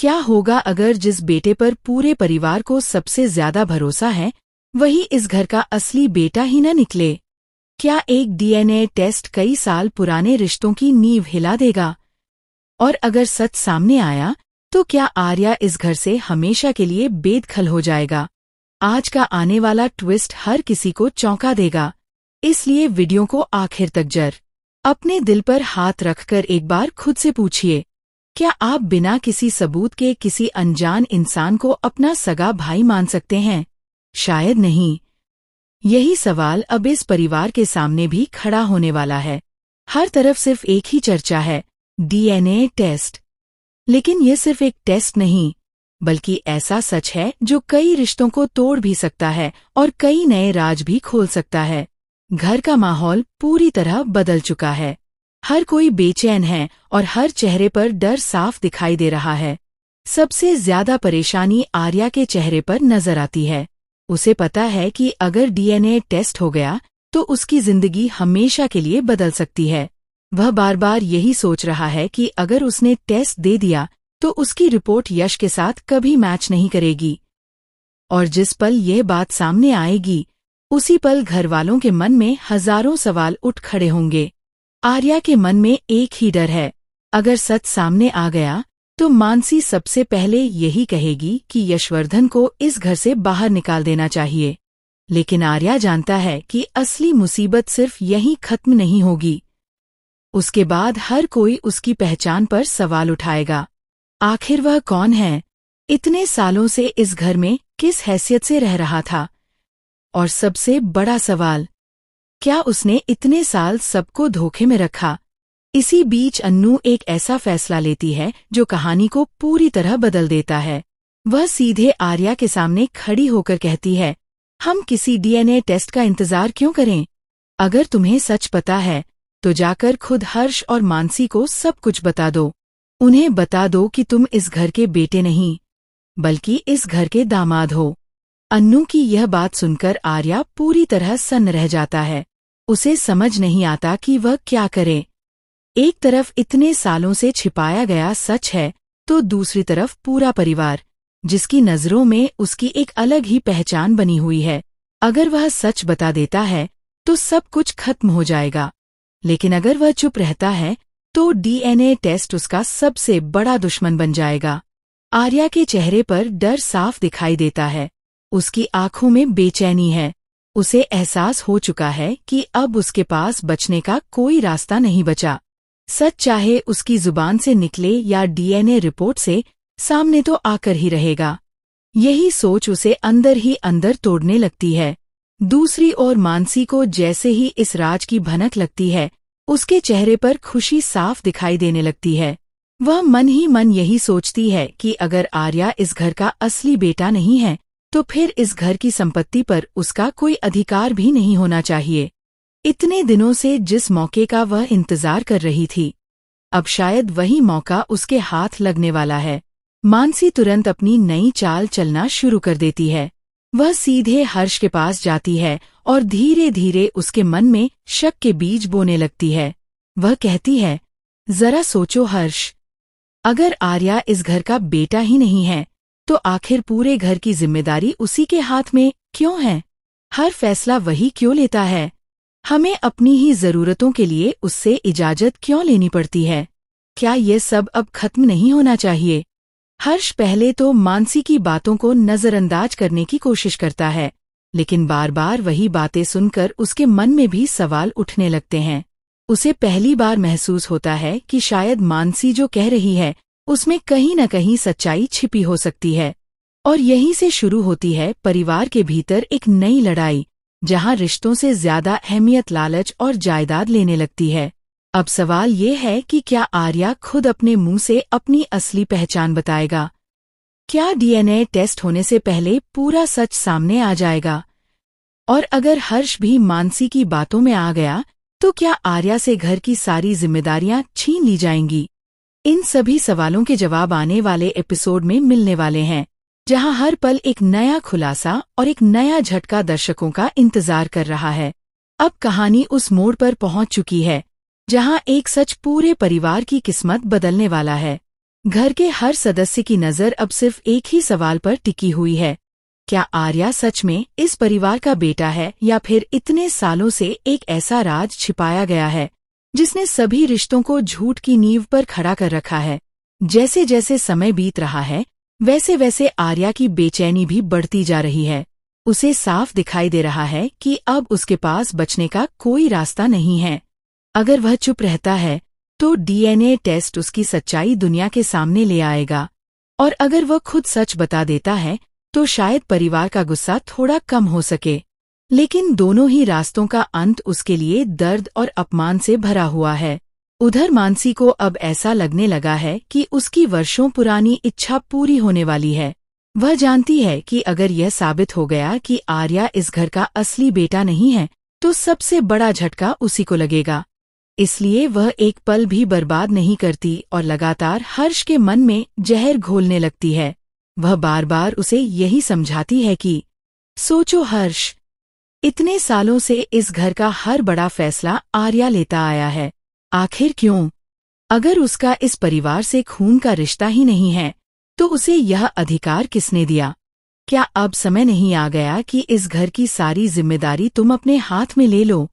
क्या होगा अगर जिस बेटे पर पूरे परिवार को सबसे ज्यादा भरोसा है वही इस घर का असली बेटा ही न निकले? क्या एक डीएनए टेस्ट कई साल पुराने रिश्तों की नींव हिला देगा? और अगर सच सामने आया तो क्या आर्या इस घर से हमेशा के लिए बेदखल हो जाएगा? आज का आने वाला ट्विस्ट हर किसी को चौंका देगा, इसलिए वीडियो को आखिर तक अपने दिल पर हाथ रखकर एक बार खुद से पूछिए, क्या आप बिना किसी सबूत के किसी अनजान इंसान को अपना सगा भाई मान सकते हैं? शायद नहीं। यही सवाल अब इस परिवार के सामने भी खड़ा होने वाला है। हर तरफ सिर्फ एक ही चर्चा है, डीएनए टेस्ट। लेकिन ये सिर्फ एक टेस्ट नहीं, बल्कि ऐसा सच है जो कई रिश्तों को तोड़ भी सकता है और कई नए राज भी खोल सकता है। घर का माहौल पूरी तरह बदल चुका है। हर कोई बेचैन है और हर चेहरे पर डर साफ दिखाई दे रहा है। सबसे ज्यादा परेशानी आर्या के चेहरे पर नजर आती है। उसे पता है कि अगर डीएनए टेस्ट हो गया तो उसकी जिंदगी हमेशा के लिए बदल सकती है। वह बार बार यही सोच रहा है कि अगर उसने टेस्ट दे दिया तो उसकी रिपोर्ट यश के साथ कभी मैच नहीं करेगी। और जिस पल यह बात सामने आएगी उसी पल घरवालों के मन में हजारों सवाल उठ खड़े होंगे। आर्या के मन में एक ही डर है, अगर सच सामने आ गया तो मानसी सबसे पहले यही कहेगी कि यशवर्धन को इस घर से बाहर निकाल देना चाहिए। लेकिन आर्या जानता है कि असली मुसीबत सिर्फ यहीं खत्म नहीं होगी। उसके बाद हर कोई उसकी पहचान पर सवाल उठाएगा। आखिर वह कौन है? इतने सालों से इस घर में किस हैसियत से रह रहा था? और सबसे बड़ा सवाल, क्या उसने इतने साल सबको धोखे में रखा? इसी बीच अन्नू एक ऐसा फैसला लेती है जो कहानी को पूरी तरह बदल देता है। वह सीधे आर्या के सामने खड़ी होकर कहती है, हम किसी डीएनए टेस्ट का इंतजार क्यों करें? अगर तुम्हें सच पता है तो जाकर खुद हर्ष और मानसी को सब कुछ बता दो। उन्हें बता दो कि तुम इस घर के बेटे नहीं बल्कि इस घर के दामाद हो। अन्नू की यह बात सुनकर आर्या पूरी तरह सन्न रह जाता है। उसे समझ नहीं आता कि वह क्या करे। एक तरफ इतने सालों से छिपाया गया सच है तो दूसरी तरफ पूरा परिवार, जिसकी नजरों में उसकी एक अलग ही पहचान बनी हुई है। अगर वह सच बता देता है तो सब कुछ खत्म हो जाएगा, लेकिन अगर वह चुप रहता है तो डीएनए टेस्ट उसका सबसे बड़ा दुश्मन बन जाएगा। आर्या के चेहरे पर डर साफ दिखाई देता है। उसकी आंखों में बेचैनी है। उसे एहसास हो चुका है कि अब उसके पास बचने का कोई रास्ता नहीं बचा। सच चाहे उसकी जुबान से निकले या डीएनए रिपोर्ट से, सामने तो आकर ही रहेगा। यही सोच उसे अंदर ही अंदर तोड़ने लगती है। दूसरी ओर मानसी को जैसे ही इस राज की भनक लगती है, उसके चेहरे पर खुशी साफ दिखाई देने लगती है। वह मन ही मन यही सोचती है कि अगर आर्या इस घर का असली बेटा नहीं है तो फिर इस घर की संपत्ति पर उसका कोई अधिकार भी नहीं होना चाहिए। इतने दिनों से जिस मौके का वह इंतजार कर रही थी, अब शायद वही मौका उसके हाथ लगने वाला है। मानसी तुरंत अपनी नई चाल चलना शुरू कर देती है। वह सीधे हर्ष के पास जाती है और धीरे धीरे उसके मन में शक के बीज बोने लगती है। वह कहती है, जरा सोचो हर्ष, अगर आर्या इस घर का बेटा ही नहीं है तो आखिर पूरे घर की जिम्मेदारी उसी के हाथ में क्यों है? हर फैसला वही क्यों लेता है? हमें अपनी ही जरूरतों के लिए उससे इजाजत क्यों लेनी पड़ती है? क्या ये सब अब खत्म नहीं होना चाहिए? हर्ष पहले तो मानसी की बातों को नजरअंदाज करने की कोशिश करता है, लेकिन बार बार वही बातें सुनकर उसके मन में भी सवाल उठने लगते हैं। उसे पहली बार महसूस होता है कि शायद मानसी जो कह रही है उसमें कहीं न कहीं सच्चाई छिपी हो सकती है। और यहीं से शुरू होती है परिवार के भीतर एक नई लड़ाई, जहां रिश्तों से ज्यादा अहमियत लालच और जायदाद लेने लगती है। अब सवाल ये है कि क्या आर्या खुद अपने मुंह से अपनी असली पहचान बताएगा? क्या डीएनए टेस्ट होने से पहले पूरा सच सामने आ जाएगा? और अगर हर्ष भी मानसी की बातों में आ गया तो क्या आर्या से घर की सारी जिम्मेदारियां छीन ली जाएंगी? इन सभी सवालों के जवाब आने वाले एपिसोड में मिलने वाले हैं, जहां हर पल एक नया खुलासा और एक नया झटका दर्शकों का इंतजार कर रहा है। अब कहानी उस मोड़ पर पहुंच चुकी है जहां एक सच पूरे परिवार की किस्मत बदलने वाला है। घर के हर सदस्य की नजर अब सिर्फ एक ही सवाल पर टिकी हुई है। क्या आर्या सच में इस परिवार का बेटा है या फिर इतने सालों से एक ऐसा राज छिपाया गया है जिसने सभी रिश्तों को झूठ की नींव पर खड़ा कर रखा है। जैसे जैसे समय बीत रहा है वैसे वैसे आर्या की बेचैनी भी बढ़ती जा रही है। उसे साफ दिखाई दे रहा है कि अब उसके पास बचने का कोई रास्ता नहीं है। अगर वह चुप रहता है तो डीएनए टेस्ट उसकी सच्चाई दुनिया के सामने ले आएगा, और अगर वह खुद सच बता देता है तो शायद परिवार का गुस्सा थोड़ा कम हो सके। लेकिन दोनों ही रास्तों का अंत उसके लिए दर्द और अपमान से भरा हुआ है। उधर मानसी को अब ऐसा लगने लगा है कि उसकी वर्षों पुरानी इच्छा पूरी होने वाली है। वह जानती है कि अगर यह साबित हो गया कि आर्या इस घर का असली बेटा नहीं है तो सबसे बड़ा झटका उसी को लगेगा। इसलिए वह एक पल भी बर्बाद नहीं करती और लगातार हर्ष के मन में जहर घोलने लगती है। वह बार बार उसे यही समझाती है कि सोचो हर्ष, इतने सालों से इस घर का हर बड़ा फैसला आर्या लेता आया है। आखिर क्यों? अगर उसका इस परिवार से खून का रिश्ता ही नहीं है तो उसे यह अधिकार किसने दिया? क्या अब समय नहीं आ गया कि इस घर की सारी जिम्मेदारी तुम अपने हाथ में ले लो?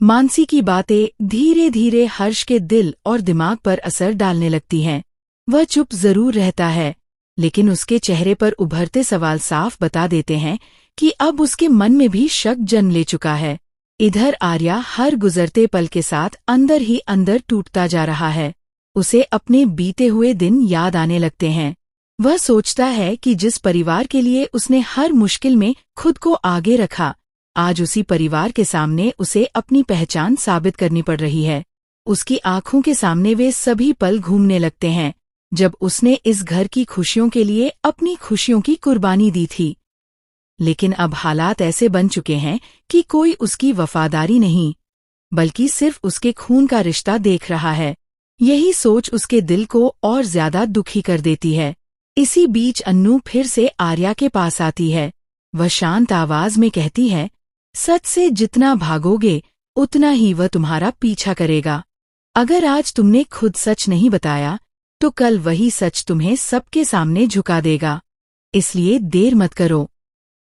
मानसी की बातें धीरे धीरे हर्ष के दिल और दिमाग पर असर डालने लगती हैं। वह चुप जरूर रहता है, लेकिन उसके चेहरे पर उभरते सवाल साफ बता देते हैं कि अब उसके मन में भी शक जन्म ले चुका है। इधर आर्या हर गुजरते पल के साथ अंदर ही अंदर टूटता जा रहा है। उसे अपने बीते हुए दिन याद आने लगते हैं। वह सोचता है कि जिस परिवार के लिए उसने हर मुश्किल में खुद को आगे रखा, आज उसी परिवार के सामने उसे अपनी पहचान साबित करनी पड़ रही है। उसकी आंखों के सामने वे सभी पल घूमने लगते हैं जब उसने इस घर की खुशियों के लिए अपनी खुशियों की कुर्बानी दी थी। लेकिन अब हालात ऐसे बन चुके हैं कि कोई उसकी वफादारी नहीं, बल्कि सिर्फ उसके खून का रिश्ता देख रहा है। यही सोच उसके दिल को और ज्यादा दुखी कर देती है। इसी बीच अन्नू फिर से आर्या के पास आती है। वह शांत आवाज में कहती है, सच से जितना भागोगे उतना ही वह तुम्हारा पीछा करेगा। अगर आज तुमने खुद सच नहीं बताया तो कल वही सच तुम्हें सबके सामने झुका देगा। इसलिए देर मत करो,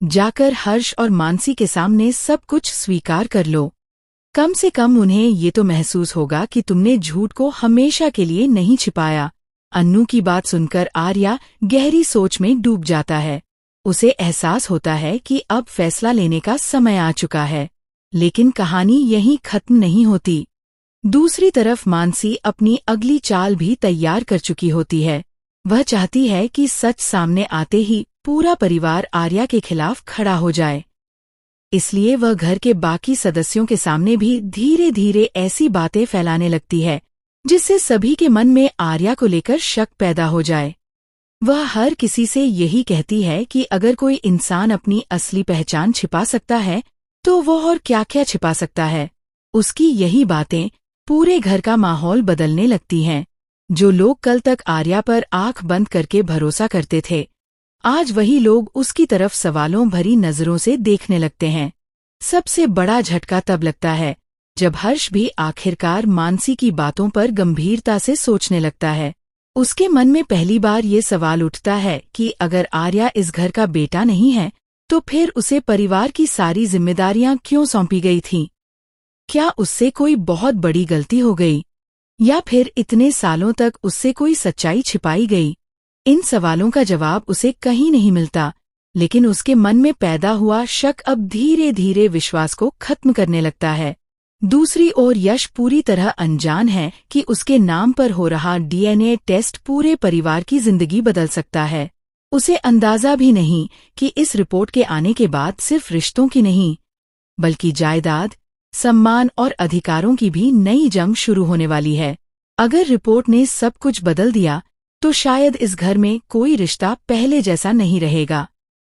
जाकर हर्ष और मानसी के सामने सब कुछ स्वीकार कर लो। कम से कम उन्हें ये तो महसूस होगा कि तुमने झूठ को हमेशा के लिए नहीं छिपाया। अन्नू की बात सुनकर आर्या गहरी सोच में डूब जाता है। उसे एहसास होता है कि अब फैसला लेने का समय आ चुका है। लेकिन कहानी यहीं खत्म नहीं होती। दूसरी तरफ मानसी अपनी अगली चाल भी तैयार कर चुकी होती है। वह चाहती है कि सच सामने आते ही पूरा परिवार आर्या के खिलाफ खड़ा हो जाए। इसलिए वह घर के बाकी सदस्यों के सामने भी धीरे धीरे ऐसी बातें फैलाने लगती है जिससे सभी के मन में आर्या को लेकर शक पैदा हो जाए। वह हर किसी से यही कहती है कि अगर कोई इंसान अपनी असली पहचान छिपा सकता है तो वह और क्या क्या छिपा सकता है। उसकी यही बातें पूरे घर का माहौल बदलने लगती हैं। जो लोग कल तक आर्या पर आंख बंद करके भरोसा करते थे, आज वही लोग उसकी तरफ सवालों भरी नजरों से देखने लगते हैं। सबसे बड़ा झटका तब लगता है जब हर्ष भी आखिरकार मानसी की बातों पर गंभीरता से सोचने लगता है। उसके मन में पहली बार ये सवाल उठता है कि अगर आर्या इस घर का बेटा नहीं है तो फिर उसे परिवार की सारी जिम्मेदारियां क्यों सौंपी गई थीं? क्या उससे कोई बहुत बड़ी गलती हो गई, या फिर इतने सालों तक उससे कोई सच्चाई छिपाई गई? इन सवालों का जवाब उसे कहीं नहीं मिलता, लेकिन उसके मन में पैदा हुआ शक अब धीरे धीरे विश्वास को खत्म करने लगता है। दूसरी ओर यश पूरी तरह अनजान है कि उसके नाम पर हो रहा डीएनए टेस्ट पूरे परिवार की जिंदगी बदल सकता है। उसे अंदाजा भी नहीं कि इस रिपोर्ट के आने के बाद सिर्फ रिश्तों की नहीं, बल्कि जायदाद, सम्मान और अधिकारों की भी नई जंग शुरू होने वाली है। अगर रिपोर्ट ने सब कुछ बदल दिया तो शायद इस घर में कोई रिश्ता पहले जैसा नहीं रहेगा।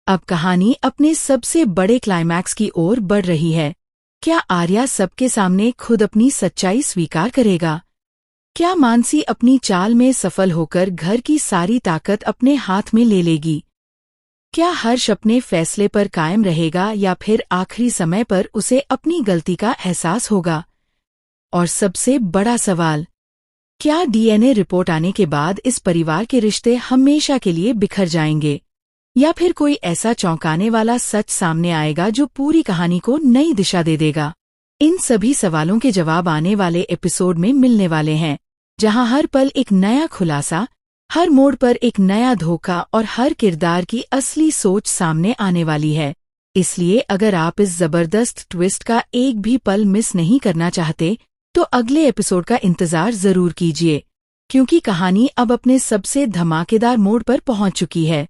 अब कहानी अपने सबसे बड़े क्लाइमैक्स की ओर बढ़ रही है। क्या आर्या सबके सामने खुद अपनी सच्चाई स्वीकार करेगा? क्या मानसी अपनी चाल में सफल होकर घर की सारी ताकत अपने हाथ में ले लेगी? क्या हर्ष अपने फैसले पर कायम रहेगा या फिर आखिरी समय पर उसे अपनी गलती का एहसास होगा? और सबसे बड़ा सवाल, क्या डीएनए रिपोर्ट आने के बाद इस परिवार के रिश्ते हमेशा के लिए बिखर जाएंगे, या फिर कोई ऐसा चौंकाने वाला सच सामने आएगा जो पूरी कहानी को नई दिशा दे देगा? इन सभी सवालों के जवाब आने वाले एपिसोड में मिलने वाले हैं, जहां हर पल एक नया खुलासा, हर मोड़ पर एक नया धोखा और हर किरदार की असली सोच सामने आने वाली है। इसलिए अगर आप इस जबरदस्त ट्विस्ट का एक भी पल मिस नहीं करना चाहते, तो अगले एपिसोड का इंतजार जरूर कीजिए, क्योंकि कहानी अब अपने सबसे धमाकेदार मोड़ पर पहुंच चुकी है।